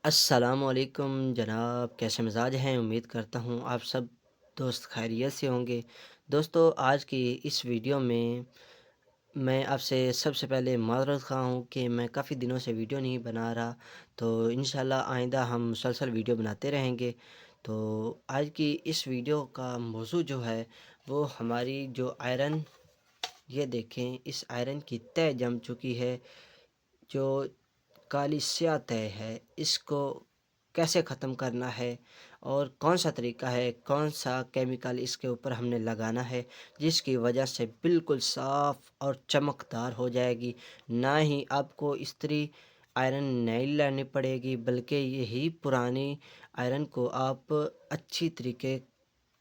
अस्सलामुअलैकुम जनाब, कैसे मिजाज हैं? उम्मीद करता हूँ आप सब दोस्त खैरियत से होंगे। दोस्तों, आज की इस वीडियो में मैं आपसे सबसे पहले माज़रत ख़्वाह हूँ कि मैं काफ़ी दिनों से वीडियो नहीं बना रहा, तो इंशाल्लाह आइंदा हम मुसलसल वीडियो बनाते रहेंगे। तो आज की इस वीडियो का मौजू जो है वो हमारी जो आयरन, ये देखें इस आयरन की तह जम चुकी है, जो काली स्याह तय है, इसको कैसे ख़त्म करना है और कौन सा तरीका है, कौन सा केमिकल इसके ऊपर हमने लगाना है, जिसकी वजह से बिल्कुल साफ़ और चमकदार हो जाएगी। ना ही आपको इस्त्री आयरन नई लानी पड़ेगी, बल्कि यही पुरानी आयरन को आप अच्छी तरीके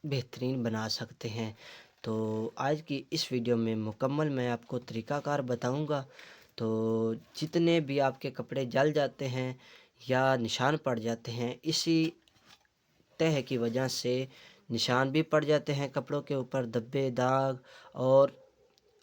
बेहतरीन बना सकते हैं। तो आज की इस वीडियो में मुकम्मल मैं आपको तरीक़ाकार बताऊंगा। तो जितने भी आपके कपड़े जल जाते हैं या निशान पड़ जाते हैं, इसी तह की वजह से निशान भी पड़ जाते हैं कपड़ों के ऊपर, धब्बे दाग, और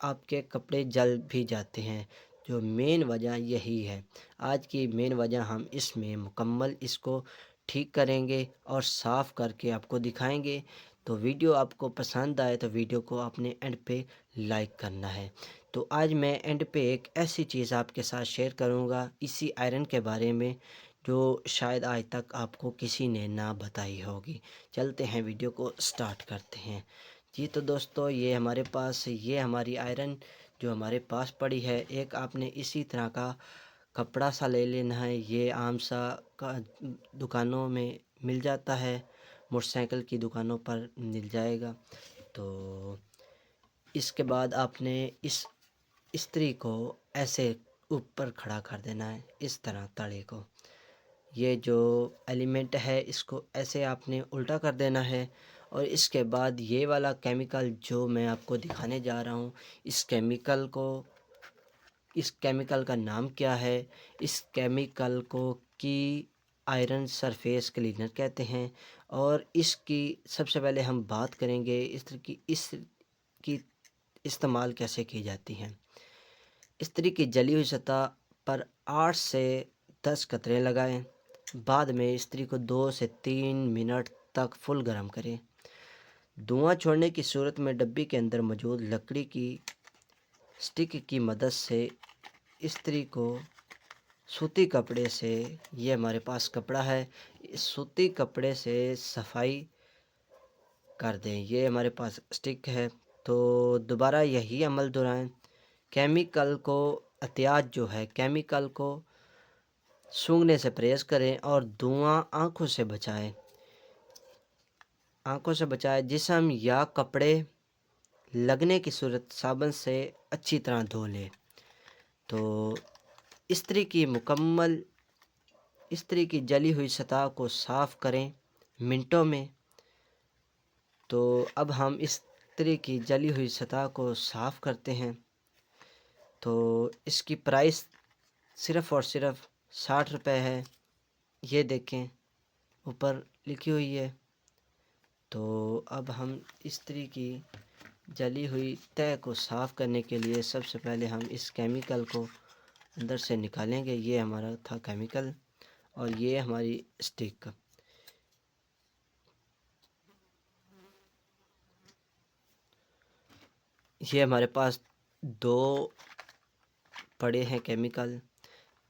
आपके कपड़े जल भी जाते हैं। जो मेन वजह यही है। आज की मेन वजह हम इसमें मुकम्मल इसको ठीक करेंगे और साफ़ करके आपको दिखाएंगे। तो वीडियो आपको पसंद आए तो वीडियो को आपने एंड पे लाइक करना है। तो आज मैं एंड पे एक ऐसी चीज़ आपके साथ शेयर करूंगा इसी आयरन के बारे में, जो शायद आज तक आपको किसी ने ना बताई होगी। चलते हैं, वीडियो को स्टार्ट करते हैं। जी तो दोस्तों, ये हमारे पास ये हमारी आयरन जो हमारे पास पड़ी है, एक आपने इसी तरह का कपड़ा सा ले लेना है। ये आम सा का दुकानों में मिल जाता है, मोटरसाइकिल की दुकानों पर मिल जाएगा। तो इसके बाद आपने इस इस्त्री को ऐसे ऊपर खड़ा कर देना है, इस तरह तले को। ये जो एलिमेंट है इसको ऐसे आपने उल्टा कर देना है। और इसके बाद ये वाला केमिकल जो मैं आपको दिखाने जा रहा हूँ, इस केमिकल का नाम क्या है? इस केमिकल को की आयरन सरफेस क्लीनर कहते हैं। और इसकी सबसे पहले हम बात करेंगे इसकी इस्तेमाल कैसे की जाती है। इस्त्री की जली हुई सतह पर 8 से 10 कतरे लगाएं। बाद में इस्त्री को 2 से 3 मिनट तक फुल गर्म करें। धुआं छोड़ने की सूरत में डब्बी के अंदर मौजूद लकड़ी की स्टिक की मदद से इस्त्री को सूती कपड़े से, ये हमारे पास कपड़ा है, इस सूती कपड़े से सफाई कर दें। ये हमारे पास स्टिक है। तो दोबारा यही अमल दोहराएं। केमिकल को एहतियात जो है, केमिकल को सूंघने से परहेज़ करें और धुआं आंखों से बचाएं। जिस्म या कपड़े लगने की सूरत साबुन से अच्छी तरह धो लें। तो इस्त्री की जली हुई सतह को साफ़ करें मिनटों में। तो अब हम इस्त्री की जली हुई सतह को साफ़ करते हैं। तो इसकी प्राइस सिर्फ़ और सिर्फ 60 रुपये है। ये देखें, ऊपर लिखी हुई है। तो अब हम इस्त्री की जली हुई तह को साफ़ करने के लिए सबसे पहले हम इस केमिकल को अंदर से निकालेंगे। ये हमारा था केमिकल और ये हमारी स्टिक। ये हमारे पास दो पड़े हैं केमिकल।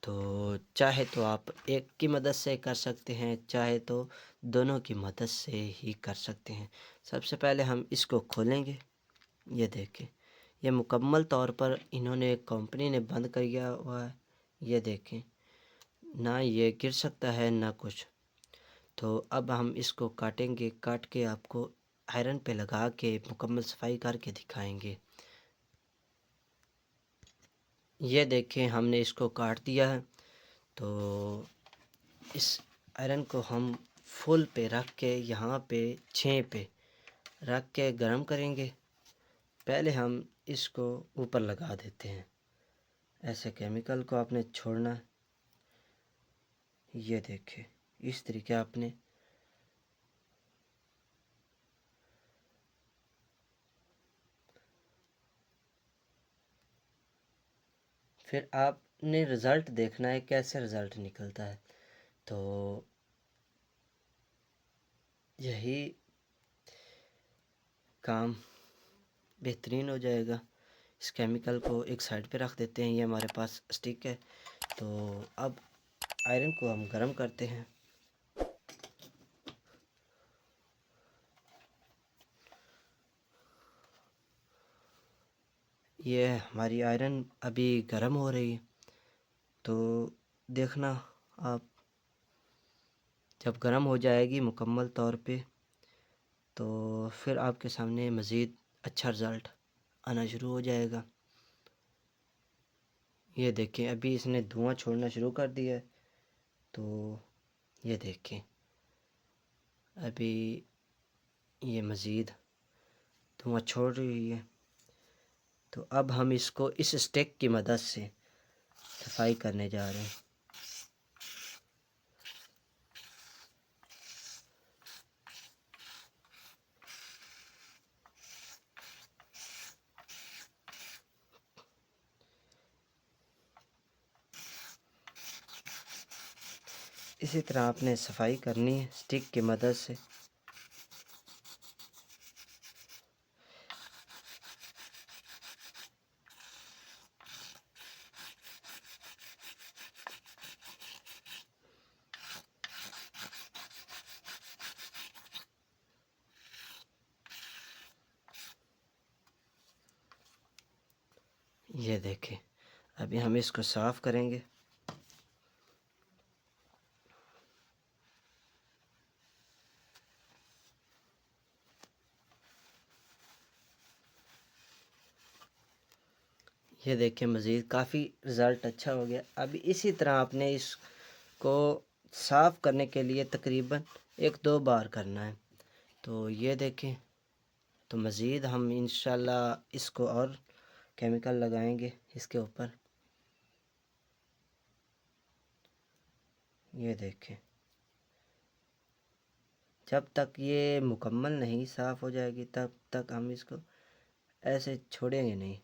तो चाहे तो आप एक की मदद से कर सकते हैं, चाहे तो दोनों की मदद से ही कर सकते हैं। सबसे पहले हम इसको खोलेंगे। ये देखें, ये मुकम्मल तौर पर इन्होंने कंपनी ने बंद कर दिया हुआ है। ये देखें, ना ये गिर सकता है ना कुछ। तो अब हम इसको काटेंगे, काट के आपको आयरन पे लगा के मुकम्मल सफाई करके दिखाएंगे। ये देखें, हमने इसको काट दिया है। तो इस आयरन को हम फुल पे रख के, यहाँ पे 6 पे रख के गरम करेंगे। पहले हम इसको ऊपर लगा देते हैं। ऐसे केमिकल को आपने छोड़ना है। ये देखिए, इस तरीके आपने फिर आपने रिज़ल्ट देखना है कैसे रिज़ल्ट निकलता है। तो यही काम बेहतरीन हो जाएगा। इस केमिकल को एक साइड पे रख देते हैं, ये हमारे पास स्टिक है। तो अब आयरन को हम गर्म करते हैं। ये हमारी आयरन अभी गर्म हो रही है, तो देखना आप, जब गर्म हो जाएगी मुकम्मल तौर पे, तो फिर आपके सामने मज़ीद अच्छा रिज़ल्ट आना शुरू हो जाएगा। ये देखें, अभी इसने धुआं छोड़ना शुरू कर दिया है। तो ये देखें, अभी ये मज़ीद धुआं छोड़ रही है। तो अब हम इसको इस स्टिक की मदद से सफाई करने जा रहे हैं। इसी तरह आपने सफाई करनी है स्टिक की मदद से। ये देखें, अभी हम इसको साफ़ करेंगे। ये देखें, मज़ीद काफ़ी रिज़ल्ट अच्छा हो गया। अभी इसी तरह आपने इसको साफ़ करने के लिए तकरीबन 1-2 बार करना है। तो ये देखें, तो मज़ीद हम इंशाल्लाह इसको और केमिकल लगाएंगे इसके ऊपर। ये देखें, जब तक ये मुकम्मल नहीं साफ़ हो जाएगी तब तक हम इसको ऐसे छोड़ेंगे नहीं।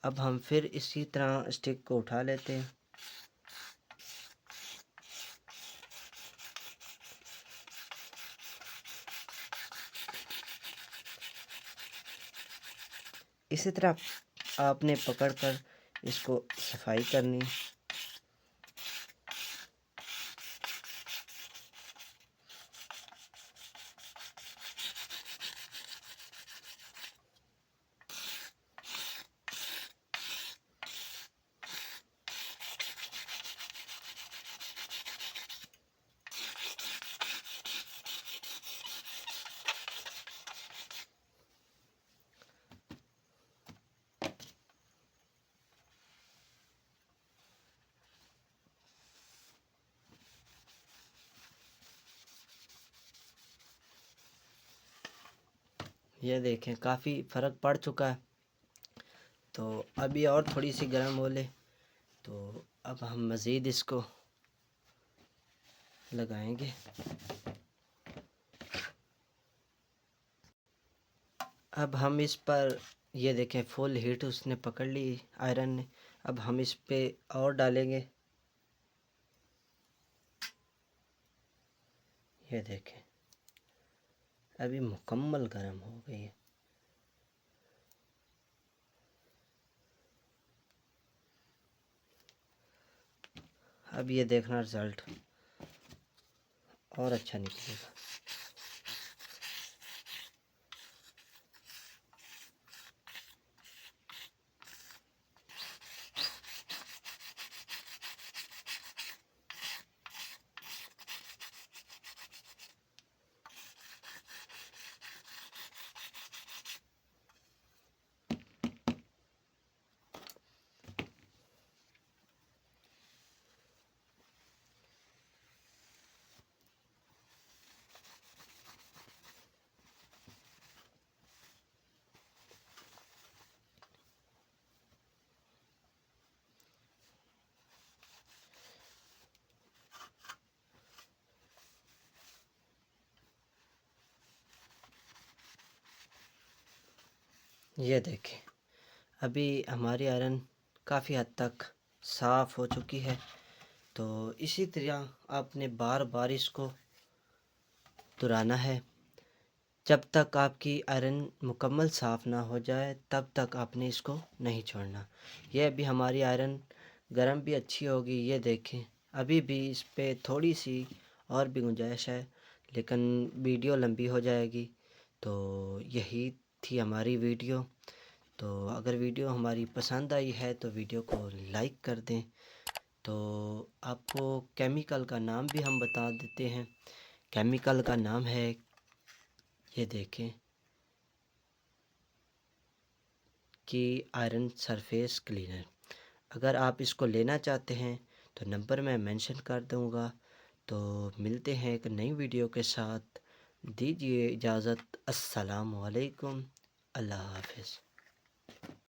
अब हम फिर इसी तरह स्टिक को उठा लेते हैं। इसी तरह आपने पकड़कर इसको सफाई करनी है। ये देखें, काफ़ी फ़र्क पड़ चुका है। तो अभी और थोड़ी सी गर्म हो ले, तो अब हम मज़ीद इसको लगाएंगे। अब हम इस पर, ये देखें, फुल हीट उसने पकड़ ली आयरन ने। अब हम इस पे और डालेंगे। ये देखें, अभी मुकम्मल गर्म हो गई है। अब ये देखना रिज़ल्ट और अच्छा निकलेगा। ये देखें, अभी हमारी आयरन काफ़ी हद तक साफ़ हो चुकी है। तो इसी तरह आपने बार बार इसको दुहराना है। जब तक आपकी आयरन मुकम्मल साफ़ ना हो जाए तब तक आपने इसको नहीं छोड़ना। ये अभी हमारी आयरन गर्म भी अच्छी होगी, ये देखें अभी भी इस पे थोड़ी सी और भी गुंजाइश है, लेकिन वीडियो लंबी हो जाएगी। तो यही थी हमारी वीडियो। तो अगर वीडियो हमारी पसंद आई है तो वीडियो को लाइक कर दें। तो आपको केमिकल का नाम भी हम बता देते हैं। केमिकल का नाम है, ये देखें, कि आयरन सरफेस क्लीनर। अगर आप इसको लेना चाहते हैं तो नंबर मैं मेंशन कर दूंगा। तो मिलते हैं एक नई वीडियो के साथ। दीजिए इजाज़त। अस्सलाम वालेकुम। अल्लाह हाफ़िज़।